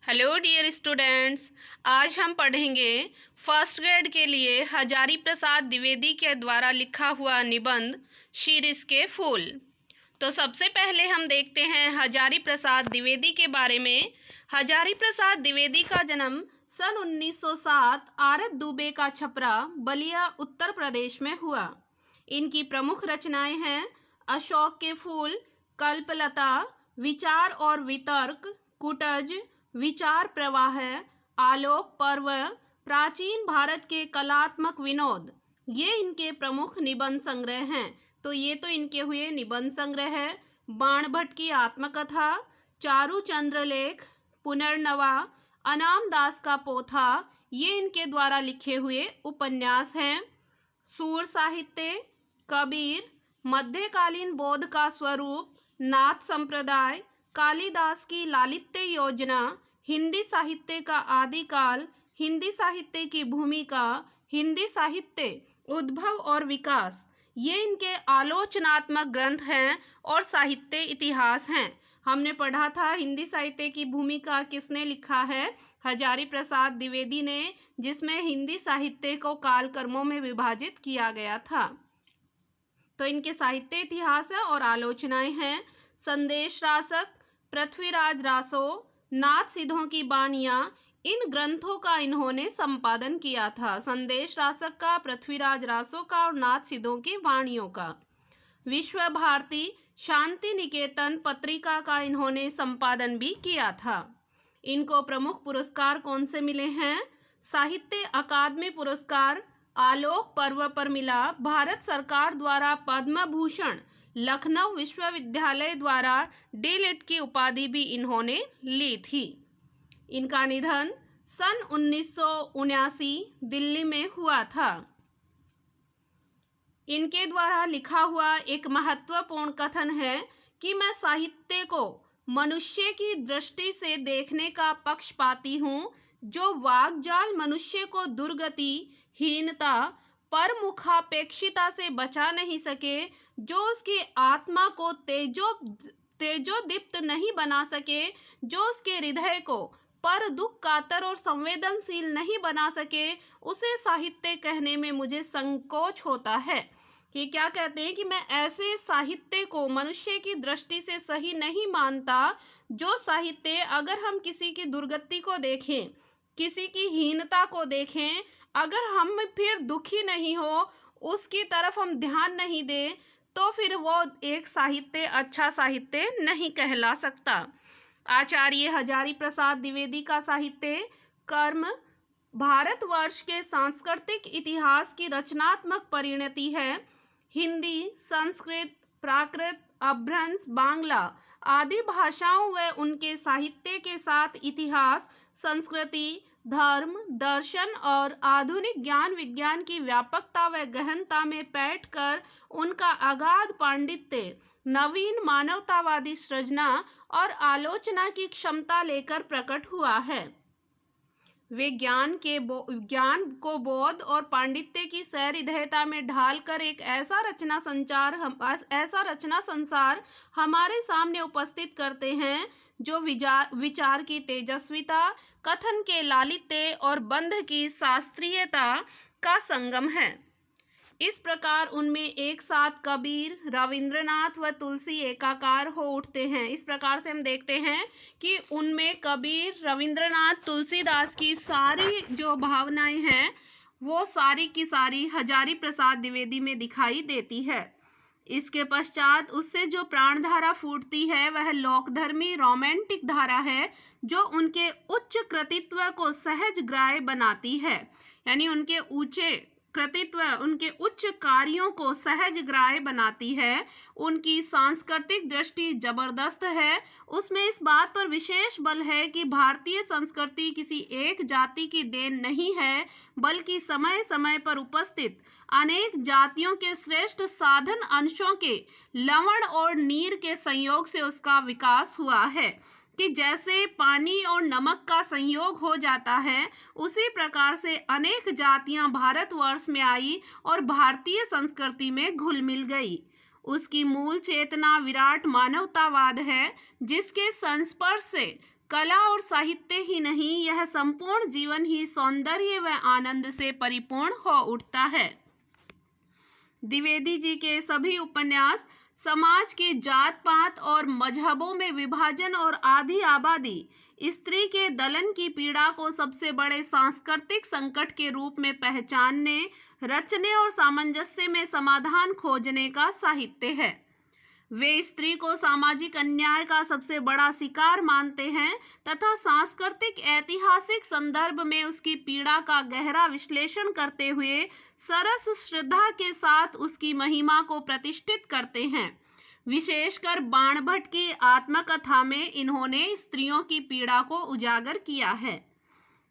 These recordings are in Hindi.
हेलो डियर स्टूडेंट्स, आज हम पढ़ेंगे फर्स्ट ग्रेड के लिए हजारी प्रसाद द्विवेदी के द्वारा लिखा हुआ निबंध शीरीष के फूल। तो सबसे पहले हम देखते हैं हजारी प्रसाद द्विवेदी के बारे में। हजारी प्रसाद द्विवेदी का जन्म सन 1907 आरत दुबे का छपरा बलिया उत्तर प्रदेश में हुआ। इनकी प्रमुख रचनाएं हैं अशोक के फूल, कल्पलता, विचार और वितर्क, कुटज, विचार प्रवाह, आलोक पर्व, प्राचीन भारत के कलात्मक विनोद। ये इनके प्रमुख निबंध संग्रह हैं। तो ये तो इनके हुए निबंध संग्रह है। बाण भट्ट की आत्मकथा, चारू चंद्रलेख, पुनर्नवा, अनाम दास का पोथा, ये इनके द्वारा लिखे हुए उपन्यास हैं। सूर साहित्य, कबीर, मध्यकालीन बौद्ध का स्वरूप, नाथ संप्रदाय, कालिदास की लालित्य योजना, हिंदी साहित्य का आदिकाल, हिंदी साहित्य की भूमिका, हिंदी साहित्य उद्भव और विकास, ये इनके आलोचनात्मक ग्रंथ हैं और साहित्य इतिहास हैं। हमने पढ़ा था हिंदी साहित्य की भूमिका किसने लिखा है? हजारी प्रसाद द्विवेदी ने, जिसमें हिंदी साहित्य को काल कर्मों में विभाजित किया गया था। तो इनके साहित्य इतिहास है और आलोचनाएं हैं। संदेश रासक, पृथ्वीराज रासो, नाथ सिद्धों की बाणियां, इन ग्रंथों का इन्होंने संपादन किया था। संदेश रासक का, पृथ्वीराज रासो का और नाथ सिद्धों की वाणियों का। विश्व भारती शांति निकेतन पत्रिका का इन्होंने संपादन भी किया था। इनको प्रमुख पुरस्कार कौन से मिले हैं? साहित्य अकादमी पुरस्कार आलोक पर्व पर मिला, भारत सरकार द्वारा पद्म भूषण, लखनऊ विश्वविद्यालय द्वारा डीलिट की उपाधि भी इन्होंने ली थी। इनका निधन सन 1979 दिल्ली में हुआ था। इनके द्वारा लिखा हुआ एक महत्वपूर्ण कथन है कि मैं साहित्य को मनुष्य की दृष्टि से देखने का पक्षपाती हूँ, जो वाग्जाल मनुष्य को दुर्गति, हीनता, परमुखापेक्षिता से बचा नहीं सके, जो उसकी आत्मा को तेजोदीप्त नहीं बना सके, जो उसके हृदय को पर दुख कातर और संवेदनशील नहीं बना सके, उसे साहित्य कहने में मुझे संकोच होता है। कि क्या कहते हैं कि मैं ऐसे साहित्य को मनुष्य की दृष्टि से सही नहीं मानता, जो साहित्य अगर हम किसी की दुर्गति को देखें, किसी की हीनता को देखें, अगर हम फिर दुखी नहीं हो, उसकी तरफ हम ध्यान नहीं दें, तो फिर वो एक साहित्य अच्छा साहित्य नहीं कहला सकता। आचार्य हजारी प्रसाद द्विवेदी का साहित्य कर्म भारतवर्ष के सांस्कृतिक इतिहास की रचनात्मक परिणति है। हिंदी, संस्कृत, प्राकृत, अभ्रंश, बांग्ला आदि भाषाओं व उनके साहित्य के साथ इतिहास, संस्कृति, धर्म, दर्शन और आधुनिक ज्ञान विज्ञान की व्यापकता व गहनता में बैठकर उनका अगाध पांडित्य, नवीन मानवतावादी सृजना और आलोचना की क्षमता लेकर प्रकट हुआ है। वे ज्ञान को बोध और पांडित्य की सहृदयता में ढालकर एक ऐसा रचना संसार हमारे सामने उपस्थित करते हैं, जो विचार की तेजस्विता, कथन के लालित्य और बंध की शास्त्रीयता का संगम है। इस प्रकार उनमें एक साथ कबीर, रविंद्रनाथ व तुलसी एकाकार हो उठते हैं। इस प्रकार से हम देखते हैं कि उनमें कबीर, रविंद्रनाथ, तुलसीदास की सारी जो भावनाएं हैं, वो सारी की सारी हजारी प्रसाद द्विवेदी में दिखाई देती है। इसके पश्चात उससे जो प्राणधारा फूटती है, वह लोकधर्मी रोमांटिक धारा है, जो उनके उच्च कृतित्व को सहज ग्राह्य बनाती है। यानी उनके उनके उच्च कार्यों को सहज ग्राह्य बनाती है। उनकी सांस्कृतिक दृष्टि जबरदस्त है। उसमें इस बात पर विशेष बल है कि भारतीय संस्कृति किसी एक जाति की देन नहीं है, बल्कि समय समय पर उपस्थित अनेक जातियों के श्रेष्ठ साधन अंशों के लवण और नीर के संयोग से उसका विकास हुआ है। कि जैसे पानी और नमक का संयोग हो जाता है, उसी प्रकार से अनेक जातियां भारतवर्ष में आई और भारतीय संस्कृति में घुल मिल गई। उसकी मूल चेतना विराट मानवतावाद है, जिसके संस्पर्श से कला और साहित्य ही नहीं, यह संपूर्ण जीवन ही सौंदर्य व आनंद से परिपूर्ण हो उठता है। द्विवेदी जी के सभी उपन्यास समाज के जात पात और मजहबों में विभाजन और आधी आबादी स्त्री के दलन की पीड़ा को सबसे बड़े सांस्कृतिक संकट के रूप में पहचानने, रचने और सामंजस्य में समाधान खोजने का साहित्य है। वे स्त्री को सामाजिक अन्याय का सबसे बड़ा शिकार मानते हैं तथा सांस्कृतिक ऐतिहासिक संदर्भ में उसकी पीड़ा का गहरा विश्लेषण करते हुए सरस श्रद्धा के साथ उसकी महिमा को प्रतिष्ठित करते हैं। विशेषकर बाणभट्ट की आत्मकथा में इन्होंने स्त्रियों की पीड़ा को उजागर किया है।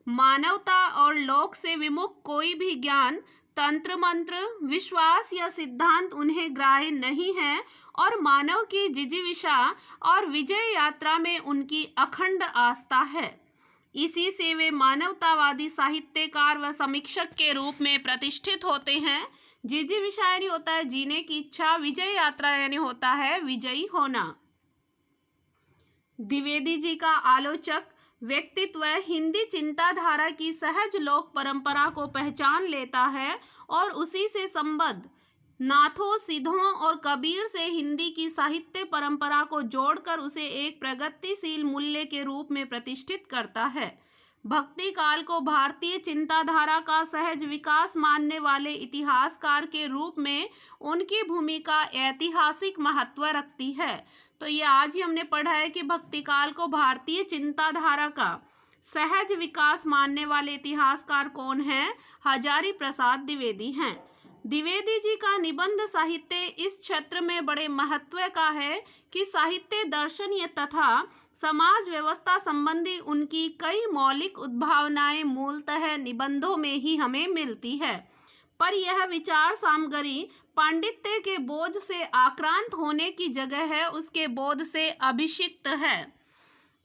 मानवता और लोक से विमुख कोई भी ज्ञान, तंत्र मंत्र, विश्वास या सिद्धांत उन्हें ग्राह्य नहीं है और मानव की जिजीविषा और विजय यात्रा में उनकी अखंड आस्था है। इसी से वे मानवतावादी साहित्यकार व समीक्षक के रूप में प्रतिष्ठित होते हैं। जिजीविषा यानी होता है जीने की इच्छा, विजय यात्रा यानी होता है विजयी होना। द्विवेदी जी का आलोचक व्यक्तित्व हिंदी चिंताधारा की सहज लोक परंपरा को पहचान लेता है और उसी से संबद्ध नाथों, सिद्धों और कबीर से हिंदी की साहित्य परंपरा को जोड़कर उसे एक प्रगतिशील मूल्य के रूप में प्रतिष्ठित करता है। भक्ति काल को भारतीय चिंताधारा का सहज विकास मानने वाले इतिहासकार के रूप में उनकी भूमिका ऐतिहासिक महत्व रखती है। तो ये आज ही हमने पढ़ा है कि भक्ति काल को भारतीय चिंताधारा का सहज विकास मानने वाले इतिहासकार कौन हैं? हजारी प्रसाद द्विवेदी हैं। द्विवेदी जी का निबंध साहित्य इस क्षेत्र में बड़े महत्व का है कि साहित्य दर्शन तथा समाज व्यवस्था संबंधी उनकी कई मौलिक उद्भावनाएं मूलतः निबंधों में ही हमें मिलती है, पर यह विचार सामग्री पांडित्य के बोझ से आक्रांत होने की जगह है उसके बोध से अभिषिक्त है।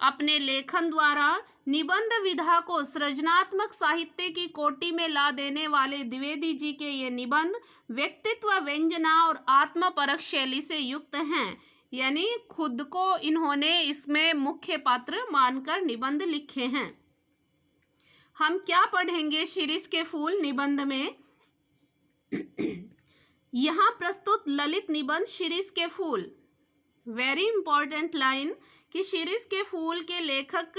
अपने लेखन द्वारा निबंध विधा को सृजनात्मक साहित्य की कोटि में ला देने वाले द्विवेदी जी के ये निबंध व्यक्तित्व व्यंजना और आत्मपरक शैली से युक्त हैं, यानी खुद को इन्होंने इसमें मुख्य पात्र मानकर निबंध लिखे हैं। हम क्या पढ़ेंगे शिरीष के फूल निबंध में? यहाँ प्रस्तुत ललित निबंध शिरीष के फूल, वेरी इंपॉर्टेंट लाइन कि शिरीष के फूल के लेखक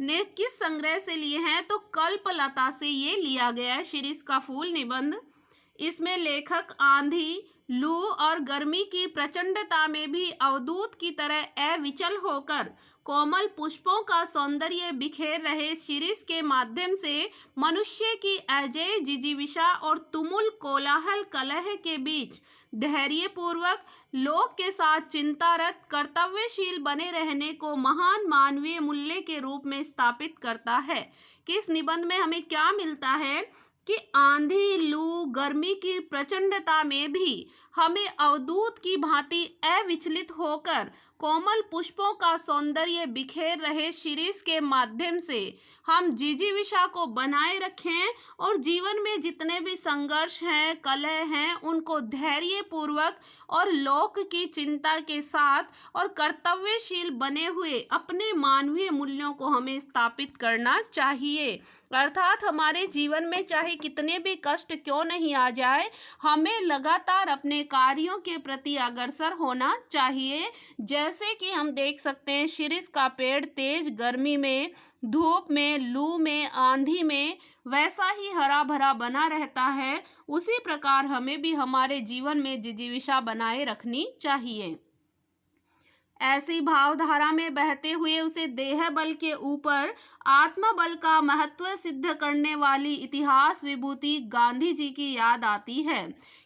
ने किस संग्रह से लिए हैं? तो कल्पलता से ये लिया गया है शिरीष का फूल निबंध। इसमें लेखक आंधी, लू और गर्मी की प्रचंडता में भी अवधूत की तरह अविचल होकर कोमल पुष्पों का सौंदर्य बिखेर रहे शिरीष के माध्यम से मनुष्य की अजेय जिजीविषा और तुमुल कोलाहल कलह के बीच धैर्यपूर्वक लोक के साथ चिंतारत कर्तव्यशील बने रहने को महान मानवीय मूल्य के रूप में स्थापित करता है। कि इस निबंध में हमें क्या मिलता है कि आंधी, लू, गर्मी की प्रचंडता में भी हमें अवधूत की भांति अविचलित होकर कोमल पुष्पों का सौंदर्य बिखेर रहे शिरीष के माध्यम से हम जिजीविषा को बनाए रखें और जीवन में जितने भी संघर्ष हैं, कलह हैं, उनको धैर्य पूर्वक और लोक की चिंता के साथ और कर्तव्यशील बने हुए अपने मानवीय मूल्यों को हमें स्थापित करना चाहिए। अर्थात हमारे जीवन में चाहे कितने भी कष्ट क्यों नहीं आ जाए, हमें लगातार अपने कार्यों के प्रति अग्रसर होना चाहिए। जैसे कि हम देख सकते हैं शिरीष का पेड़ तेज गर्मी में, धूप में, लू में, आंधी में वैसा ही हरा भरा बना रहता है, उसी प्रकार हमें भी हमारे जीवन में जिजीविषा बनाए रखनी चाहिए। ऐसी भावधारा में बहते हुए उसे देह बल के ऊपर आत्मबल का महत्व सिद्ध करने वाली इतिहास विभूति गांधी जी की याद आती है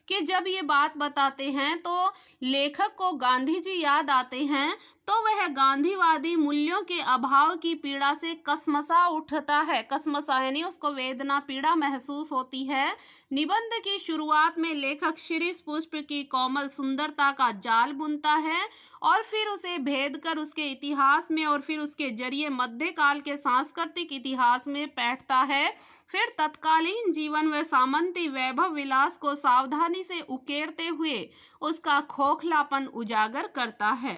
कि जब ये बात बताते हैं तो लेखक को गांधी जी याद आते हैं तो वह गांधीवादी मूल्यों के अभाव की पीड़ा से कसमसा उठता है। कसमसा यानी उसको वेदना, पीड़ा महसूस होती है। निबंध की शुरुआत में लेखक शिरीष पुष्प की कोमल सुंदरता का जाल बुनता है और फिर उसे भेद कर उसके इतिहास में और फिर उसके जरिए मध्यकाल के सांस्कृतिक इतिहास में बैठता है। फिर तत्कालीन जीवन व सामंती वैभव विलास को सावधानी से उकेरते हुए उसका खोखलापन उजागर करता है।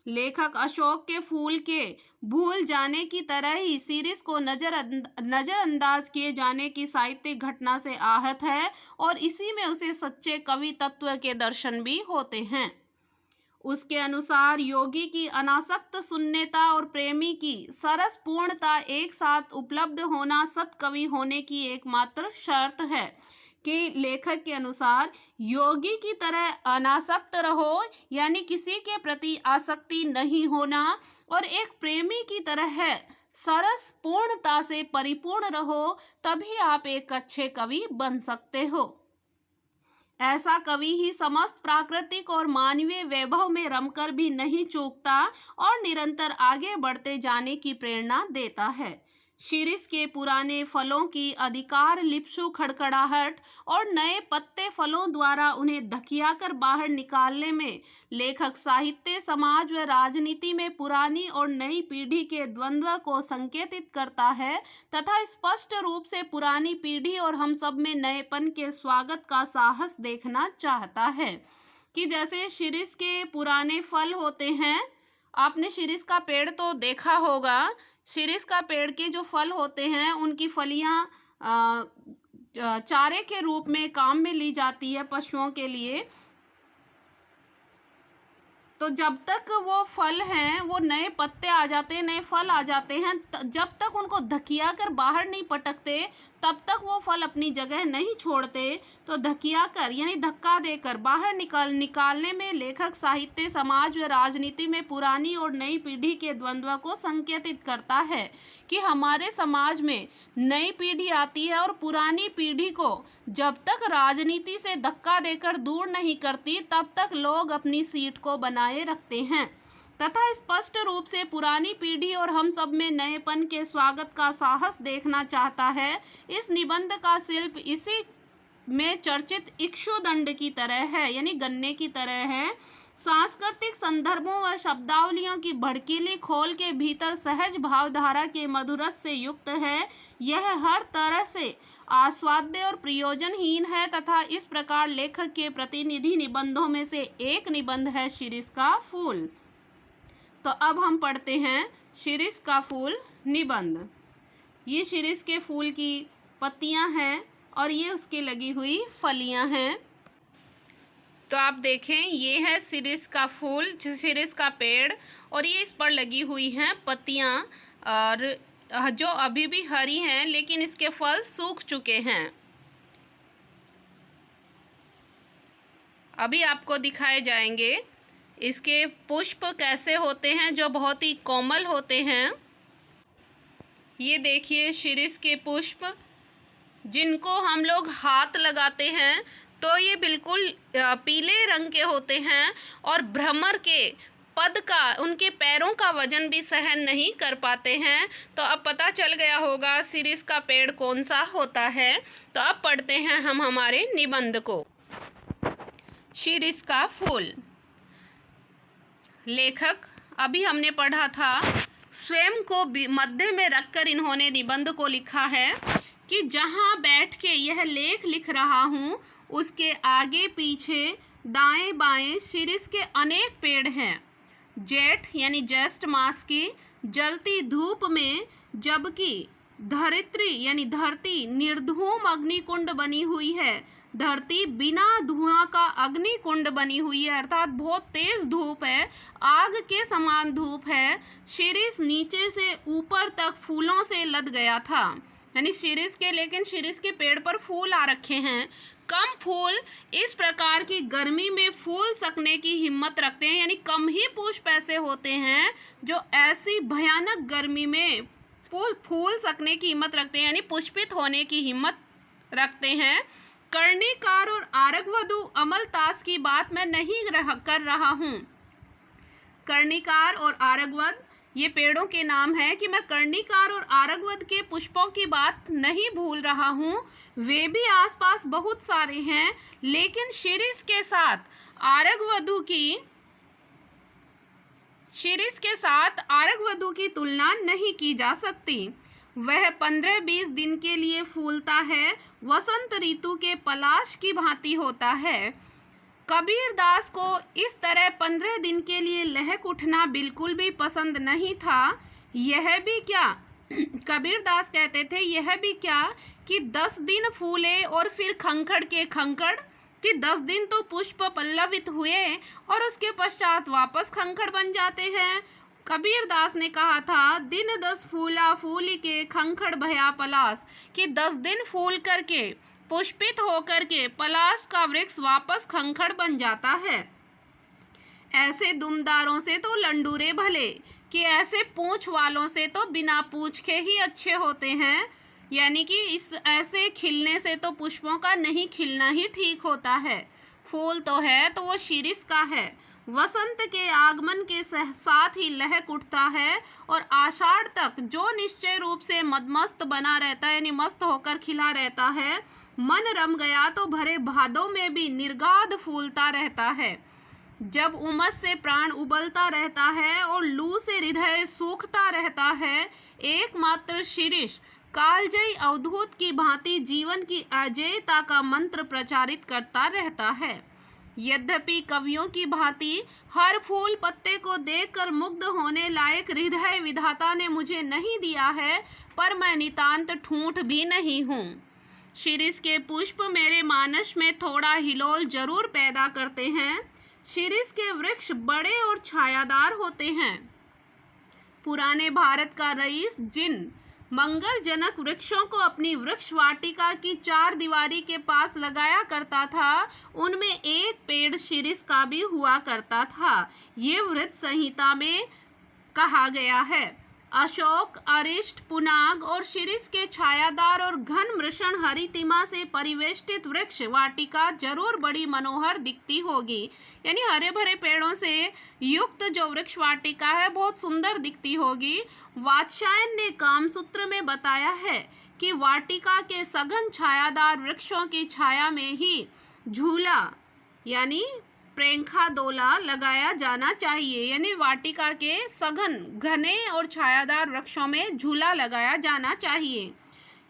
लेखक अशोक के फूल के भूल जाने की तरह ही शीर्ष को नजरअंदाज किए जाने की साहित्यिक घटना से आहत है और इसी में उसे सच्चे कवि तत्व के दर्शन भी होते हैं। उसके अनुसार योगी की अनासक्त शून्यता और प्रेमी की सरस पूर्णता एक साथ उपलब्ध होना सत्कवि होने की एकमात्र शर्त है। कि लेखक के अनुसार योगी की तरह अनासक्त रहो, यानी किसी के प्रति आसक्ति नहीं होना, और एक प्रेमी की तरह है सरस पूर्णता से परिपूर्ण रहो, तभी आप एक अच्छे कवि बन सकते हो। ऐसा कवि ही समस्त प्राकृतिक और मानवीय वैभव में रमकर भी नहीं चूकता और निरंतर आगे बढ़ते जाने की प्रेरणा देता है। शीर्ष के पुराने फलों की अधिकार लिप्सु खड़खड़ाहट और नए पत्ते फलों द्वारा उन्हें धकियाकर बाहर निकालने में लेखक साहित्य, समाज व राजनीति में पुरानी और नई पीढ़ी के द्वंद्व को संकेतित करता है तथा स्पष्ट रूप से पुरानी पीढ़ी और हम सब में नएपन के स्वागत का साहस देखना चाहता है। कि जैसे शीर्ष के पुराने फल होते हैं, आपने शीर्ष का पेड़ तो देखा होगा, शीर्ष का पेड़ के जो फल होते हैं उनकी फलियां चारे के रूप में काम में ली जाती है पशुओं के लिए। तो जब तक वो फल हैं, वो नए पत्ते आ जाते हैं, नए फल आ जाते हैं, जब तक उनको धकिया कर बाहर नहीं पटकते तब तक वो फल अपनी जगह नहीं छोड़ते। तो धकिया कर यानी धक्का देकर बाहर निकालने में लेखक साहित्य, समाज व राजनीति में पुरानी और नई पीढ़ी के द्वंद्व को संकेतित करता है कि हमारे समाज में नई पीढ़ी आती है और पुरानी पीढ़ी को जब तक राजनीति से धक्का देकर दूर नहीं करती तब तक लोग अपनी सीट को बनाए रखते हैं तथा स्पष्ट रूप से पुरानी पीढ़ी और हम सब में नएपन के स्वागत का साहस देखना चाहता है। इस निबंध का शिल्प इसी में चर्चित इक्षुदंड की तरह है, यानी गन्ने की तरह है। सांस्कृतिक संदर्भों व शब्दावलियों की भड़कीली खोल के भीतर सहज भावधारा के मधुरस से युक्त है। यह हर तरह से आस्वाद्य और प्रयोजनहीन है तथा इस प्रकार लेखक के प्रतिनिधि निबंधों में से एक निबंध है शीर्ष का फूल। तो अब हम पढ़ते हैं शीर्ष का फूल निबंध। ये शीर्ष के फूल की पत्तियां हैं और ये उसकी लगी हुई फलियां हैं। तो आप देखें, ये है शीर्ष का फूल, शीर्ष का पेड़, और ये इस पर लगी हुई हैं पत्तियां और जो अभी भी हरी हैं लेकिन इसके फल सूख चुके हैं। अभी आपको दिखाए जाएंगे इसके पुष्प कैसे होते हैं जो बहुत ही कोमल होते हैं। ये देखिए शीर्ष के पुष्प जिनको हम लोग हाथ लगाते हैं तो ये बिल्कुल पीले रंग के होते हैं और भ्रमर के पद का, उनके पैरों का वजन भी सहन नहीं कर पाते हैं। तो अब पता चल गया होगा शीर्ष का पेड़ कौन सा होता है। तो अब पढ़ते हैं हम हमारे निबंध को। शीर्ष का फूल। लेखक, अभी हमने पढ़ा था, स्वयं को मध्य में रखकर इन्होंने निबंध को लिखा है कि जहाँ बैठ के यह लेख लिख रहा हूँ उसके आगे पीछे दाएं बाएं शीर्ष के अनेक पेड़ हैं। जेठ यानी ज्येष्ठ मास की जलती धूप में, जबकि धरित्री यानी धरती निर्धूम अग्निकुंड बनी हुई है। धरती बिना धुआं का अग्निकुंड बनी हुई है, अर्थात बहुत तेज धूप है, आग के समान धूप है। शीर्ष नीचे से ऊपर तक फूलों से लद गया था, यानी शीर्ष के, लेकिन शीर्ष के पेड़ पर फूल आ रखे हैं। कम फूल इस प्रकार की गर्मी में फूल सकने की हिम्मत रखते हैं, यानी कम ही पुष्प ऐसे होते हैं जो ऐसी भयानक गर्मी में फूल सकने की हिम्मत रखते हैं, यानी पुष्पित होने की हिम्मत रखते हैं। कर्णिकार और आरगवधु अमलतास की बात मैं नहीं कर रहा हूँ। कर्णिकार और आरगवध ये पेड़ों के नाम है कि मैं कर्णिकार और आरगवध के पुष्पों की बात नहीं भूल रहा हूँ। वे भी आसपास बहुत सारे हैं, लेकिन शीर्ष के साथ आरगवधु की तुलना नहीं की जा सकती। वह 15-20 दिन के लिए फूलता है, वसंत ऋतु के पलाश की भांति होता है। कबीरदास को इस तरह 15 दिन के लिए लहक उठना बिल्कुल भी पसंद नहीं था। यह भी क्या कबीरदास कहते थे, यह भी क्या कि 10 दिन फूले और फिर खंखड़ के खंखड़, कि 10 दिन तो पुष्प पल्लवित हुए और उसके पश्चात वापस खंखड़ बन जाते हैं। कबीरदास ने कहा था, दिन 10 फूला फूली के खंखड़ भया पलास, कि 10 दिन फूल करके पुष्पित होकर के पलास का वृक्ष वापस खंखड़ बन जाता है। ऐसे दुमदारों से तो लंडूरे भले, कि ऐसे पूंछ वालों से तो बिना पूंछ के ही अच्छे होते हैं। यानी कि इस ऐसे खिलने से तो पुष्पों का नहीं खिलना ही ठीक होता है। फूल तो है तो वो शिरीष का है। वसंत के आगमन के साथ ही लहक उठता है और आषाढ़ तक जो निश्चय रूप से मदमस्त बना रहता है, यानी मस्त होकर खिला रहता है। मन रम गया तो भरे भादों में भी निर्गाध फूलता रहता है। जब उमस से प्राण उबलता रहता है और लू से हृदय सूखता रहता है, एकमात्र शिरीष कालजयी अवधूत की भांति जीवन की अजेयता का मंत्र प्रचारित करता रहता है। यद्यपि कवियों की भांति हर फूल पत्ते को देखकर मुग्ध होने लायक हृदय विधाता ने मुझे नहीं दिया है, पर मैं नितांत ठूंठ भी नहीं हूँ। शिरीष के पुष्प मेरे मानस में थोड़ा हिलोल जरूर पैदा करते हैं। शिरीष के वृक्ष बड़े और छायादार होते हैं। पुराने भारत का रईस जिन मंगलजनक वृक्षों को अपनी वृक्ष वाटिका की 4 दीवारी के पास लगाया करता था, उनमें एक पेड़ शिरीष का भी हुआ करता था। ये वृत्त संहिता में कहा गया है। अशोक, अरिष्ट, पुनाग और शिरीष के छायादार और घन मृषण हरितिमा से परिवेष्टित वृक्ष वाटिका जरूर बड़ी मनोहर दिखती होगी। यानी हरे भरे पेड़ों से युक्त जो वृक्ष वाटिका है बहुत सुंदर दिखती होगी। वात्स्यायन ने कामसूत्र में बताया है कि वाटिका के सघन छायादार वृक्षों की छाया में ही झूला यानी प्रेंखा दोला लगाया जाना चाहिए। यानी वाटिका के सघन घने और छायादार वृक्षों में झूला लगाया जाना चाहिए।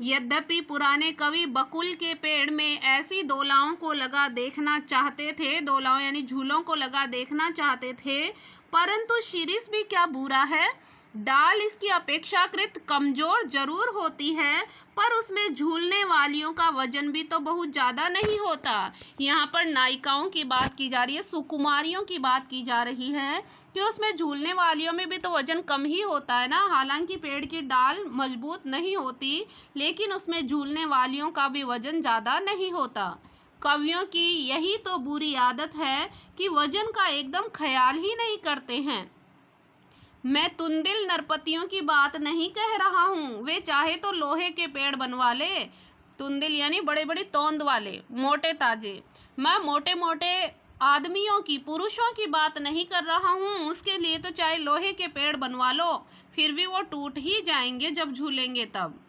यद्यपि पुराने कवि बकुल के पेड़ में ऐसी दोलाओं को लगा देखना चाहते थे, दोलाओं यानी झूलों को लगा देखना चाहते थे, परंतु शिरीष भी क्या बुरा है। डाल इसकी अपेक्षाकृत कमजोर जरूर होती है, पर उसमें झूलने वालियों का वजन भी तो बहुत ज़्यादा नहीं होता। यहाँ पर नायिकाओं की बात की जा रही है, सुकुमारियों की बात की जा रही है कि उसमें झूलने वालियों में भी तो वजन कम ही होता है ना। हालांकि पेड़ की डाल मजबूत नहीं होती, लेकिन उसमें झूलने वालियों का भी वजन ज़्यादा नहीं होता। कवियों की यही तो बुरी आदत है कि वजन का एकदम ख्याल ही नहीं करते हैं। मैं तुंदिल नरपतियों की बात नहीं कह रहा हूँ, वे चाहे तो लोहे के पेड़ बनवा ले। तुंदिल यानी बड़े बड़े तोंद वाले, मोटे ताजे। मैं मोटे मोटे आदमियों की, पुरुषों की बात नहीं कर रहा हूँ। उसके लिए तो चाहे लोहे के पेड़ बनवा लो, फिर भी वो टूट ही जाएंगे जब झूलेंगे तब।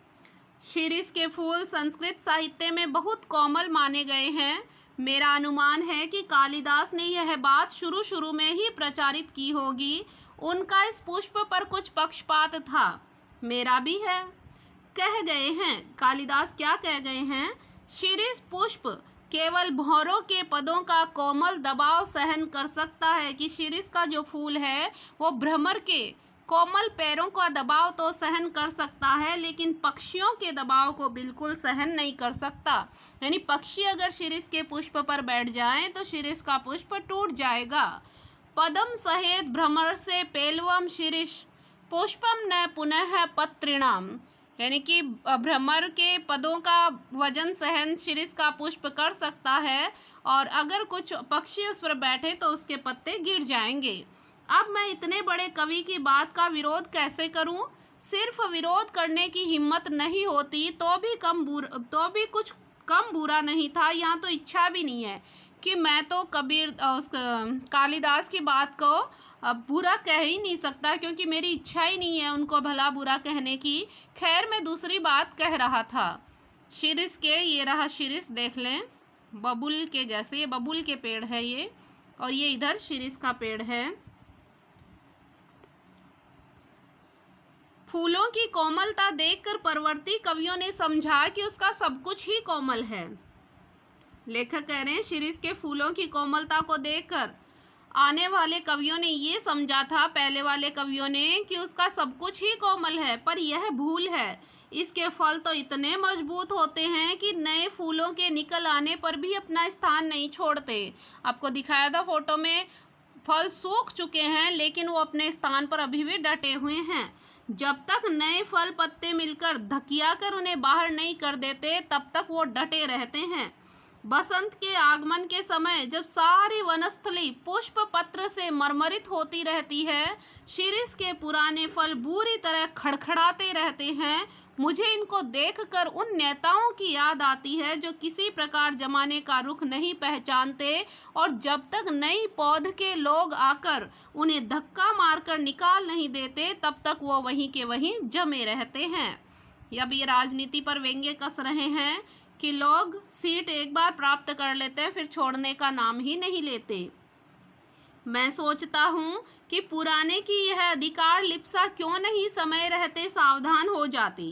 शिरीष के फूल संस्कृत साहित्य में बहुत कोमल माने गए हैं। मेरा अनुमान है कि कालिदास ने यह बात शुरू में ही प्रचारित की होगी। उनका इस पुष्प पर कुछ पक्षपात था, मेरा भी है। कह गए हैं, कालिदास क्या कह गए हैं, शिरीष पुष्प केवल भौरों के पदों का कोमल दबाव सहन कर सकता है। कि शिरीष का जो फूल है वो भ्रमर के कोमल पैरों का दबाव तो सहन कर सकता है, लेकिन पक्षियों के दबाव को बिल्कुल सहन नहीं कर सकता। यानी पक्षी अगर शिरीष के पुष्प पर बैठ जाएं तो शिरीष का पुष्प टूट जाएगा। पदम सहेत भ्रमर से पेलवम शिरीष पुष्पम न पुनः पत्रिणाम। यानी कि भ्रमर के पदों का वजन सहन शिरीष का पुष्प कर सकता है, और अगर कुछ पक्षी उस पर बैठे तो उसके पत्ते गिर जाएंगे। अब मैं इतने बड़े कवि की बात का विरोध कैसे करूं? सिर्फ विरोध करने की हिम्मत नहीं होती तो भी कुछ कम बुरा नहीं था। यहाँ तो इच्छा भी नहीं है कि मैं तो कालिदास की बात को बुरा कह ही नहीं सकता, क्योंकि मेरी इच्छा ही नहीं है उनको भला बुरा कहने की। खैर, मैं दूसरी बात कह रहा था। शिरीष के, ये रहा शिरीष, देख लें, बबुल के जैसे, ये बबुल के पेड़ है ये, और ये इधर शिरीष का पेड़ है। फूलों की कोमलता देखकर परवर्ती कवियों ने समझा कि उसका सब कुछ ही कोमल है। लेखक कह रहे हैं शिरीष के फूलों की कोमलता को देखकर आने वाले कवियों ने ये समझा था, पहले वाले कवियों ने, कि उसका सब कुछ ही कोमल है, पर यह भूल है। इसके फल तो इतने मजबूत होते हैं कि नए फूलों के निकल आने पर भी अपना स्थान नहीं छोड़ते। आपको दिखाया था फोटो में, फल सूख चुके हैं लेकिन वो अपने स्थान पर अभी भी डटे हुए हैं। जब तक नए फल पत्ते मिलकर धकिया कर उन्हें बाहर नहीं कर देते तब तक वो डटे रहते हैं। बसंत के आगमन के समय जब सारी वनस्थली पुष्प पत्र से मरमरित होती रहती है, शिरीष के पुराने फल बुरी तरह खड़खड़ाते रहते हैं। मुझे इनको देखकर उन नेताओं की याद आती है जो किसी प्रकार जमाने का रुख नहीं पहचानते और जब तक नई पौध के लोग आकर उन्हें धक्का मारकर निकाल नहीं देते तब तक वो वहीं के वहीं जमे रहते हैं। अब ये राजनीति पर व्यंग्य कस रहे हैं कि लोग सीट एक बार प्राप्त कर लेते हैं फिर छोड़ने का नाम ही नहीं लेते। मैं सोचता हूँ कि पुराने की यह अधिकार लिप्सा क्यों नहीं समय रहते सावधान हो जाती,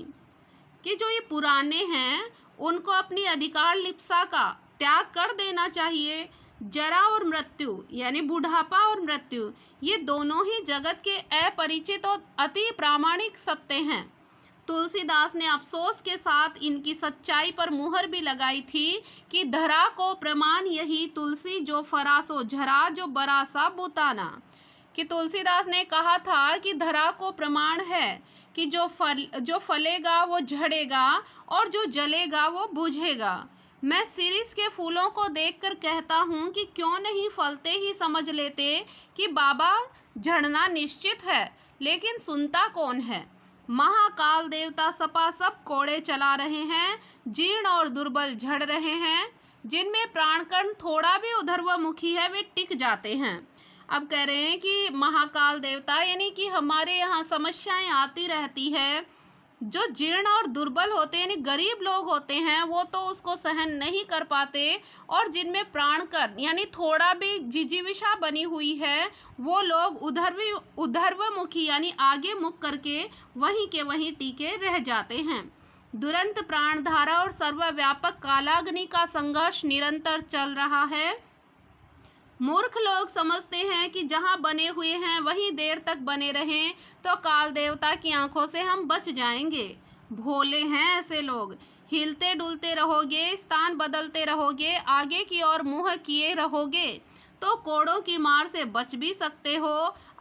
कि जो ये पुराने हैं उनको अपनी अधिकार लिप्सा का त्याग कर देना चाहिए। जरा और मृत्यु यानी बुढ़ापा और मृत्यु, ये दोनों ही जगत के अपरिचित और अति प्रामाणिक सत्य हैं। तुलसीदास ने अफसोस के साथ इनकी सच्चाई पर मुहर भी लगाई थी कि धरा को प्रमाण यही तुलसी जो फरासो झरा जो बरासा बुताना, कि तुलसीदास ने कहा था कि धरा को प्रमाण है कि जो फलेगा वो झड़ेगा और जो जलेगा वो बुझेगा। मैं शिरीष के फूलों को देखकर कहता हूँ कि क्यों नहीं फलते ही समझ लेते कि बाबा झड़ना निश्चित है, लेकिन सुनता कौन है। महाकाल देवता सपासप कोड़े चला रहे हैं, जीर्ण और दुर्बल झड़ रहे हैं। जिनमें प्राणकण थोड़ा भी उधर्वमुखी है वे टिक जाते हैं। अब कह रहे हैं कि महाकाल देवता यानी कि हमारे यहाँ समस्याएं आती रहती है। जो जीर्ण और दुर्बल होते हैं यानी गरीब लोग होते हैं वो तो उसको सहन नहीं कर पाते, और जिनमें प्राणकण यानी थोड़ा भी जिजीविषा बनी हुई है वो लोग उधर्वमुखी यानी आगे मुख करके वहीं के वहीं टीके रह जाते हैं। दुरंत प्राणधारा और सर्वव्यापक कालाग्नि का संघर्ष निरंतर चल रहा है। मूर्ख लोग समझते हैं कि जहां बने हुए हैं वहीं देर तक बने रहें तो काल देवता की आंखों से हम बच जाएंगे। भोले हैं ऐसे लोग। हिलते डुलते रहोगे, स्थान बदलते रहोगे, आगे की ओर मुंह किए रहोगे तो कोड़ों की मार से बच भी सकते हो।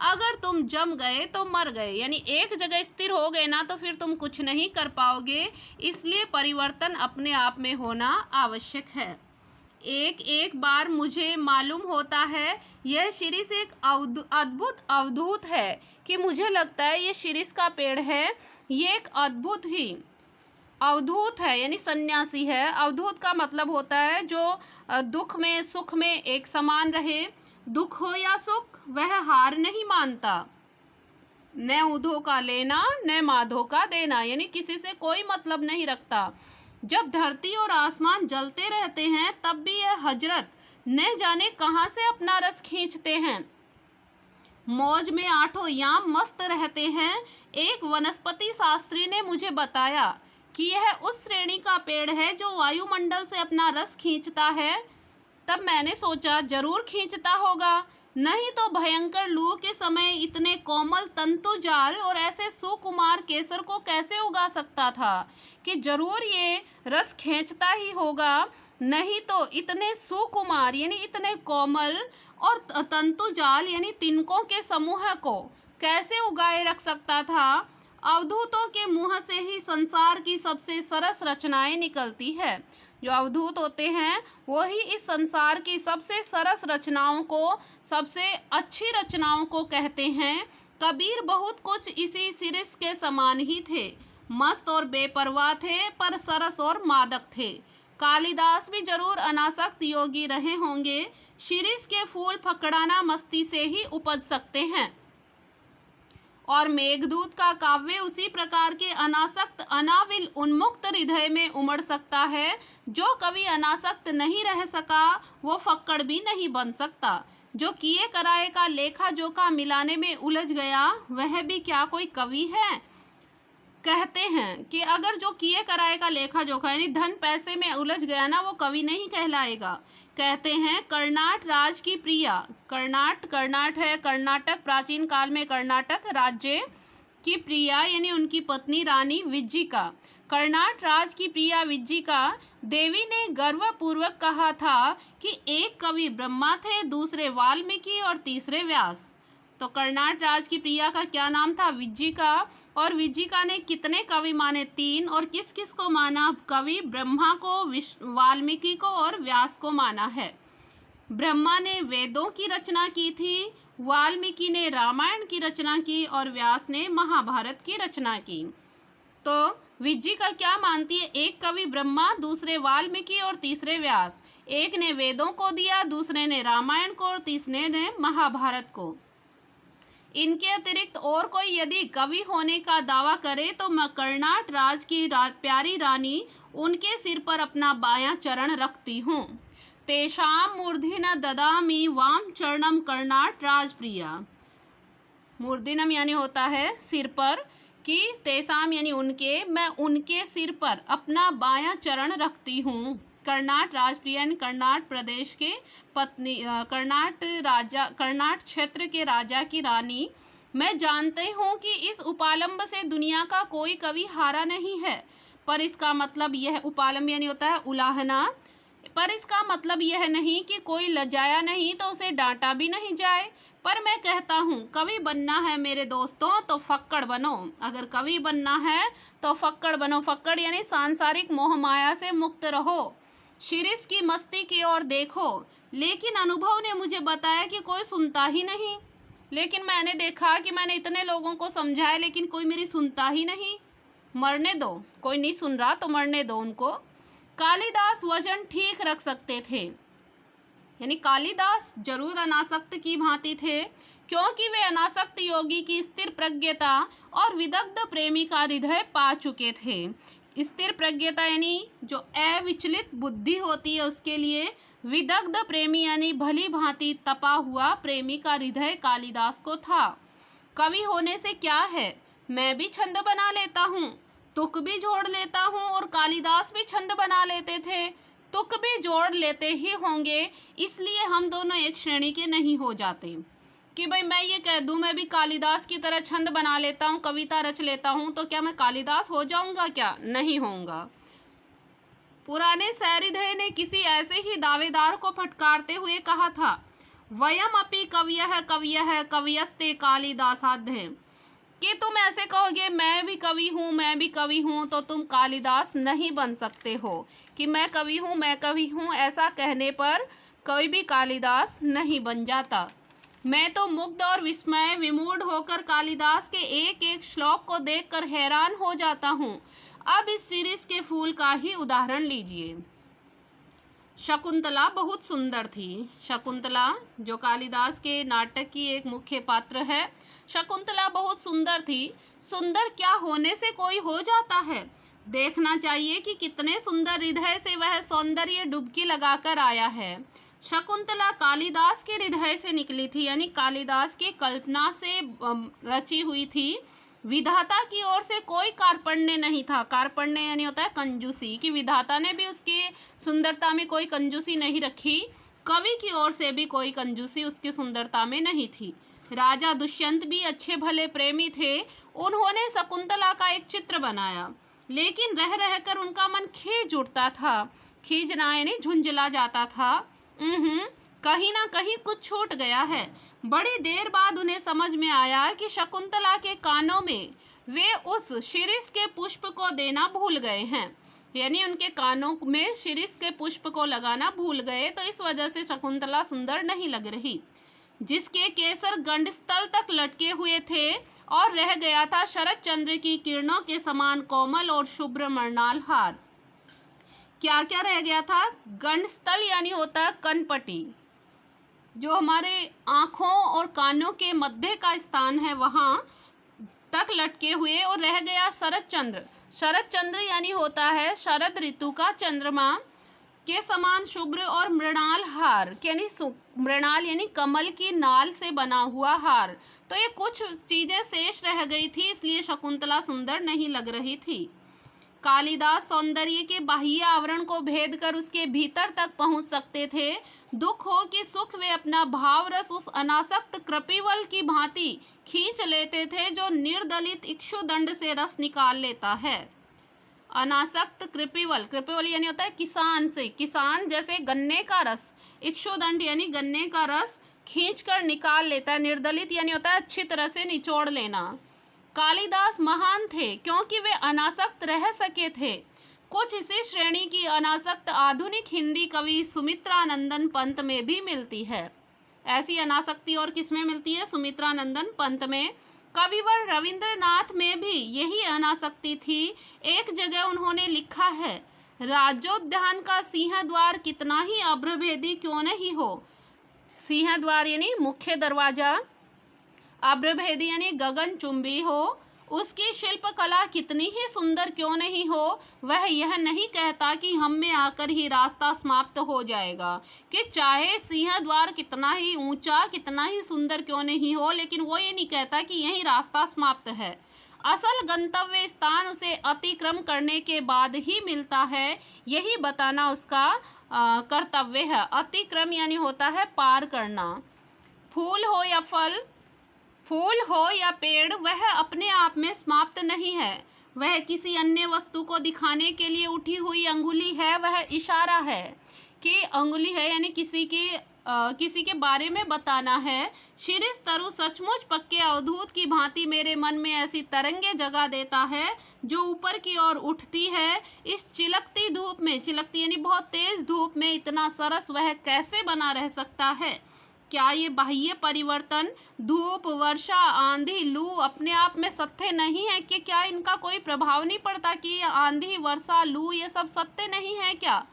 अगर तुम जम गए तो मर गए, यानी एक जगह स्थिर हो गए ना तो फिर तुम कुछ नहीं कर पाओगे। इसलिए परिवर्तन अपने आप में होना आवश्यक है। एक एक बार मुझे मालूम होता है यह शिरीष एक अद्भुत अवधूत है, कि मुझे लगता है ये शिरीष का पेड़ है, ये एक अद्भुत ही अवधूत है यानी सन्यासी है। अवधूत का मतलब होता है जो दुख में सुख में एक समान रहे। दुख हो या सुख वह हार नहीं मानता। न उधो का लेना न माधो का देना, यानी किसी से कोई मतलब नहीं रखता। जब धरती और आसमान जलते रहते हैं तब भी यह हजरत न जाने कहाँ से अपना रस खींचते हैं। मौज में आठों याम मस्त रहते हैं। एक वनस्पति शास्त्री ने मुझे बताया कि यह उस श्रेणी का पेड़ है जो वायुमंडल से अपना रस खींचता है। तब मैंने सोचा जरूर खींचता होगा, नहीं तो भयंकर लू के समय इतने कोमल तंतु जाल और ऐसे सुकुमार केसर को कैसे उगा सकता था, कि जरूर ये रस खींचता ही होगा। नहीं तो इतने सुकुमार यानी इतने कोमल और तंतु जाल यानी तिनकों के समूह को कैसे उगाए रख सकता था। अवधूतों के मुंह से ही संसार की सबसे सरस रचनाएं निकलती है। जो अवधूत होते हैं वो ही इस संसार की सबसे सरस रचनाओं को, सबसे अच्छी रचनाओं को कहते हैं। कबीर बहुत कुछ इसी शिरीष के समान ही थे। मस्त और बेपरवाह थे पर सरस और मादक थे। कालिदास भी जरूर अनासक्त योगी रहे होंगे। शिरीष के फूल फकड़ाना मस्ती से ही उपज सकते हैं और मेघदूत का काव्य उसी प्रकार के अनासक्त अनाविल उन्मुक्त हृदय में उमड़ सकता है। जो कवि अनासक्त नहीं रह सका वो फक्कड़ भी नहीं बन सकता। जो किए कराए का लेखा जोखा मिलाने में उलझ गया वह भी क्या कोई कवि है। कहते हैं कि अगर जो किए कराए का लेखा जोखा यानी धन पैसे में उलझ गया ना, वो कवि नहीं कहलाएगा। कहते हैं कर्नाट राज की प्रिया, कर्नाट है कर्नाटक, प्राचीन काल में कर्नाटक राज्य की प्रिया यानी उनकी पत्नी रानी विज्जिका, कर्नाट राज की प्रिया विज्जिका देवी ने गर्वपूर्वक कहा था कि एक कवि ब्रह्मा थे, दूसरे वाल्मीकि और तीसरे व्यास। तो कर्नाट राज की प्रिया का क्या नाम था? विज्जिका। और विज्जिका ने कितने कवि माने? 3। और किस किस को माना कवि? ब्रह्मा को, वाल्मीकि को और व्यास को माना है। ब्रह्मा ने वेदों की रचना की थी, वाल्मीकि ने रामायण की रचना की और व्यास ने महाभारत की रचना की। तो विज्जिका क्या मानती है? एक कवि ब्रह्मा, दूसरे वाल्मीकि और तीसरे व्यास। एक ने वेदों को दिया, दूसरे ने रामायण को और तीसरे ने महाभारत को। इनके अतिरिक्त और कोई यदि कवि होने का दावा करे तो मैं कर्नाट राज की प्यारी रानी उनके सिर पर अपना बायां चरण रखती हूँ। तेषाम मूर्धन्य ददामि वाम चरणम कर्नाट राज प्रिया। मूर्धन्यम यानी होता है सिर पर, कि तेषाम यानी उनके, मैं उनके सिर पर अपना बायां चरण रखती हूँ। कर्नाट राजप्रिया कर्नाट प्रदेश के पत्नी, कर्नाट क्षेत्र के राजा की रानी। मैं जानती हूँ कि इस उपालंब से दुनिया का कोई कवि हारा नहीं है, पर इसका मतलब यह, उपालंब यानी होता है उलाहना, पर इसका मतलब यह नहीं कि कोई लजाया नहीं तो उसे डांटा भी नहीं जाए। पर मैं कहता हूँ कवि बनना है मेरे दोस्तों तो फक्कड़ बनो। अगर कवि बनना है तो फक्कड़ बनो। फक्कड़ यानी सांसारिक मोह माया से मुक्त रहो, शिरीष की मस्ती की ओर देखो। लेकिन अनुभव ने मुझे बताया कि कोई सुनता ही नहीं। लेकिन मैंने देखा कि मैंने इतने लोगों को समझाया लेकिन कोई मेरी सुनता ही नहीं। मरने दो, कोई नहीं सुन रहा तो मरने दो उनको। कालिदास वजन ठीक रख सकते थे, यानी कालिदास जरूर अनासक्त की भांति थे, क्योंकि वे अनासक्त योगी की स्थिर प्रज्ञता और विदग्ध प्रेमी का हृदय पा चुके थे। स्थिर प्रज्ञता यानी जो अविचलित बुद्धि होती है उसके लिए, विदग्ध प्रेमी यानी भली भांति तपा हुआ प्रेमी का हृदय कालिदास को था। कवि होने से क्या है, मैं भी छंद बना लेता हूँ, तुक भी जोड़ लेता हूँ, और कालिदास भी छंद बना लेते थे, तुक भी जोड़ लेते ही होंगे। इसलिए हम दोनों एक श्रेणी के नहीं हो जाते कि भाई मैं ये कह दूं मैं भी कालिदास की तरह छंद बना लेता हूँ, कविता रच लेता हूँ, तो क्या मैं कालिदास हो जाऊंगा? क्या नहीं होऊंगा। पुराने सहृदय ने किसी ऐसे ही दावेदार को फटकारते हुए कहा था, वयम अपि कवयः कवयः कवयस्ते कालिदासाध्य, कि तुम ऐसे कहोगे मैं भी कवि हूँ, मैं भी कवि हूँ, तो तुम कालिदास नहीं बन सकते हो। कि मैं कवि हूँ, मैं कवि हूँ, ऐसा कहने पर कोई भी कालिदास नहीं बन जाता। मैं तो मुग्ध और विस्मय विमूढ़ होकर कालिदास के एक एक श्लोक को देखकर हैरान हो जाता हूँ। अब इस सीरीज के फूल का ही उदाहरण लीजिए। शकुंतला बहुत सुंदर थी। शकुंतला जो कालिदास के नाटक की एक मुख्य पात्र है, शकुंतला बहुत सुंदर थी। सुंदर क्या होने से कोई हो जाता है? देखना चाहिए कि कितने सुंदर हृदय से वह सौंदर्य डुबकी लगाकर आया है। शकुंतला कालिदास के हृदय से निकली थी, यानी कालिदास की कल्पना से रची हुई थी। विधाता की ओर से कोई कार्पण्य नहीं था। कार्पण्य यानी होता है कंजूसी, कि विधाता ने भी उसकी सुंदरता में कोई कंजूसी नहीं रखी। कवि की ओर से भी कोई कंजूसी उसकी सुंदरता में नहीं थी। राजा दुष्यंत भी अच्छे भले प्रेमी थे। उन्होंने शकुंतला का एक चित्र बनाया, लेकिन रह रहकर उनका मन खींच उठता था। खींचना यानी झुंझला जाता था। कहीं ना कहीं कुछ छूट गया है। बड़ी देर बाद उन्हें समझ में आया कि शकुंतला के कानों में वे उस शिरीष के पुष्प को देना भूल गए हैं, यानी उनके कानों में शिरीष के पुष्प को लगाना भूल गए। तो इस वजह से शकुंतला सुंदर नहीं लग रही, जिसके केसर गंडस्थल तक लटके हुए थे और रह गया था शरद चंद्र की किरणों के समान कोमल और शुभ्र मृणाल हार। क्या क्या रह गया था? गंडस्थल यानी होता है कनपटी, जो हमारे आँखों और कानों के मध्य का स्थान है, वहाँ तक लटके हुए। और रह गया शरद चंद्र। शरद चंद्र यानी होता है शरद ऋतु का चंद्रमा। के समान शुभ्र और मृणाल हार, यानी मृणाल यानी कमल की नाल से बना हुआ हार। तो ये कुछ चीजें शेष रह गई थी, इसलिए शकुंतला सुंदर नहीं लग रही थी। कालिदास सौंदर्य के बाह्य आवरण को भेद कर उसके भीतर तक पहुंच सकते थे। दुख हो कि सुख वे अपना भाव रस उस अनासक्त कृपिवल की भांति खींच लेते थे जो निर्दलित इक्षुदंड से रस निकाल लेता है। अनासक्त कृपिवल, कृपिवल यानी होता है किसान से, किसान जैसे गन्ने का रस, इक्षुदंड यानी गन्ने का रस खींचकर निकाल लेता है। निर्दलित यानी होता है अच्छी तरह से निचोड़ लेना। कालिदास महान थे क्योंकि वे अनासक्त रह सके थे। कुछ इसी श्रेणी की अनासक्त आधुनिक हिंदी कवि सुमित्रानंदन पंत में भी मिलती है। ऐसी अनासक्ति और किसमें मिलती है? सुमित्रानंदन पंत में। कविवर रविंद्रनाथ में भी यही अनासक्ति थी। एक जगह उन्होंने लिखा है, राज्योद्यान का सिंह द्वार कितना ही अभ्रभेदी क्यों नहीं हो। सिंह द्वार यानी मुख्य दरवाजा, अभ्रभेदी यानी गगनचुंबी हो, उसकी शिल्पकला कितनी ही सुंदर क्यों नहीं हो, वह यह नहीं कहता कि हम में आकर ही रास्ता समाप्त हो जाएगा। कि चाहे सिंह द्वार कितना ही ऊंचा, कितना ही सुंदर क्यों नहीं हो, लेकिन वो ये नहीं कहता कि यही रास्ता समाप्त है। असल गंतव्य स्थान उसे अतिक्रम करने के बाद ही मिलता है, यही बताना उसका कर्तव्य है। अतिक्रम यानी होता है पार करना। फूल हो या फल, फूल हो या पेड़, वह अपने आप में समाप्त नहीं है। वह किसी अन्य वस्तु को दिखाने के लिए उठी हुई अंगुली है, वह इशारा है कि अंगुली है, यानी किसी के बारे में बताना है। शिरीष तरु सचमुच पक्के अवधूत की भांति मेरे मन में ऐसी तरंगे जगा देता है जो ऊपर की ओर उठती है। इस चिलकती धूप में, चिलकती यानी बहुत तेज धूप में इतना सरस वह कैसे बना रह सकता है। क्या ये बाह्य परिवर्तन, धूप, वर्षा, आंधी, लू अपने आप में सत्य नहीं है कि क्या इनका कोई प्रभाव नहीं पड़ता कि आंधी, वर्षा, लू ये सब सत्य नहीं है क्या?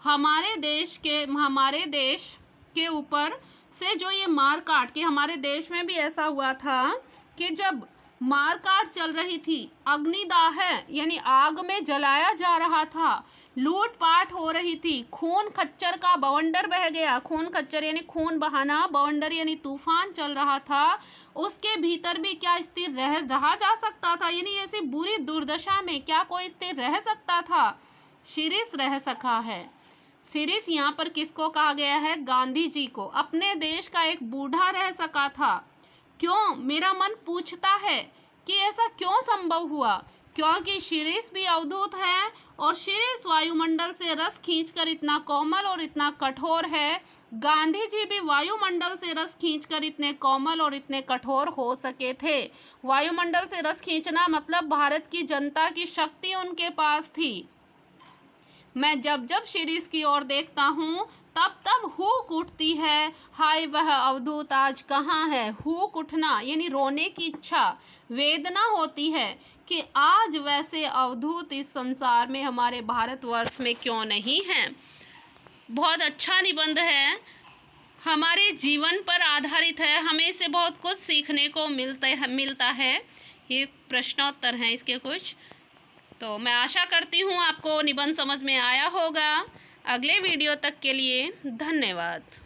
हमारे देश के ऊपर से जो ये मार काट के, हमारे देश में भी ऐसा हुआ था कि जब मारकाट चल रही थी, अग्निदाह यानी आग में जलाया जा रहा था, लूटपाट हो रही थी, खून खच्चर का बवंडर बह गया। खून खच्चर यानी खून बहाना, बवंडर यानी तूफान चल रहा था। उसके भीतर भी क्या स्थिर रहा जा सकता था? यानी ऐसी बुरी दुर्दशा में क्या कोई स्थिर रह सकता था? शिरीष रह सका है। शिरीष यहाँ पर किसको कहा गया है? गांधी जी को। अपने देश का एक बूढ़ा रह सका था। क्यों? मेरा मन पूछता है कि ऐसा क्यों संभव हुआ? क्योंकि शिरीष भी अवधूत है और शिरीष वायुमंडल से रस खींचकर इतना कोमल और इतना कठोर है। गांधी जी भी वायुमंडल से रस खींचकर इतने कोमल और इतने कठोर हो सके थे। वायुमंडल से रस खींचना मतलब भारत की जनता की शक्ति उनके पास थी। मैं जब जब शिरीष की ओर देखता हूँ तब तब हुक उठती है, हाय वह अवधूत आज कहाँ है। हुक उठना यानी रोने की इच्छा, वेदना होती है कि आज वैसे अवधूत इस संसार में, हमारे भारतवर्ष में क्यों नहीं है। बहुत अच्छा निबंध है, हमारे जीवन पर आधारित है, हमें इससे बहुत कुछ सीखने को मिलता है। ये प्रश्नोत्तर हैं इसके कुछ। तो मैं आशा करती हूँ आपको निबंध समझ में आया होगा। अगले वीडियो तक के लिए धन्यवाद।